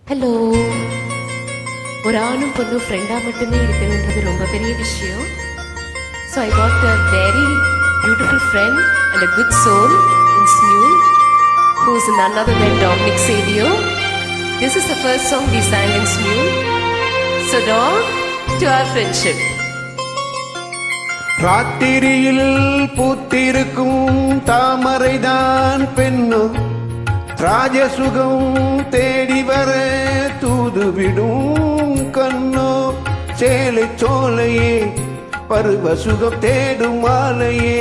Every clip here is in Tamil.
ஹலோ. ஒரு ஆணும் பொண்ணும் ஃப்ரெண்டாக மட்டுமே இருக்கணுன்றது ரொம்ப பெரிய விஷயம். So I got a very beautiful friend and a good soul in Smule who is none other than Dominic Savio. This is the first song we sang in Smule. So Dom, to our friendship. ராத்திரியில் பூத்திருக்கும் தாமரைதான் பெண்ணோ, ராஜசுகம் தேடி வர தூதுவிடும் கண்ணோ, சேலை சோலையே பருவ சுகம் தேடும் மாலையே,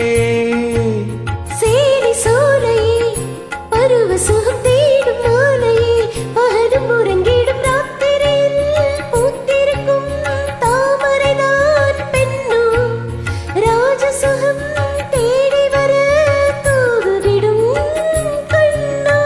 சேலை சோலையே பருவ சுகம் தேடும் மாலையே, பகலும் உறங்கிடும் ராத்திரியில் பூத்திருக்கும் தாமரைதான் பெண்ணோ, ராஜசுகம் தேடி வர தூதுவிடும் கண்ணோ.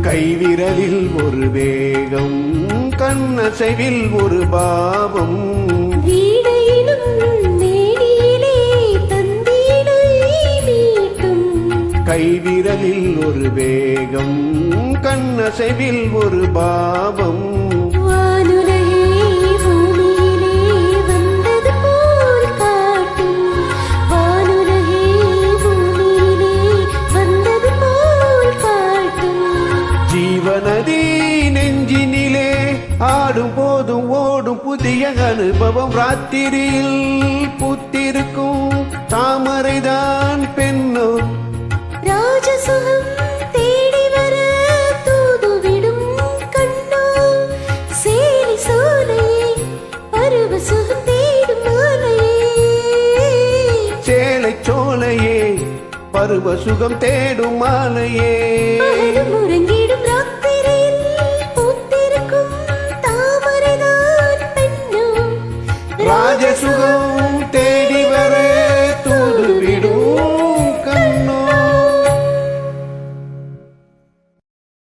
கைவிரலில் ஒரு வேகம், கண்ணசைவில் ஒரு பாவம், வீணையிலும் மேனியிலே தந்தீனை மீட்டும். கைவிரலில் ஒரு வேகம், கண்ணசைவில் ஒரு பாவம், வானுலகே பூமியிலே வந்தது போல் காட்டும், வானுலகே பூமியிலே வந்தது போல் காட்டும். ஜீவநதி நெஞ்சினிலே ஆடும் போதும் ஓடும் புதிய அனுபவம், ராத்திரியில் பூத்திருக்கும் தாமரைதான் பெண்ணோ, ராஜசுகம் தேடி வர தூதுவிடும் கண்ணோ, சேலை சோலையே பருவ சுகம் தேடும் மாலையே, சேலை சோலையே பருவ சுகம் தேடும் மாலையே, பகலும் உறங்கி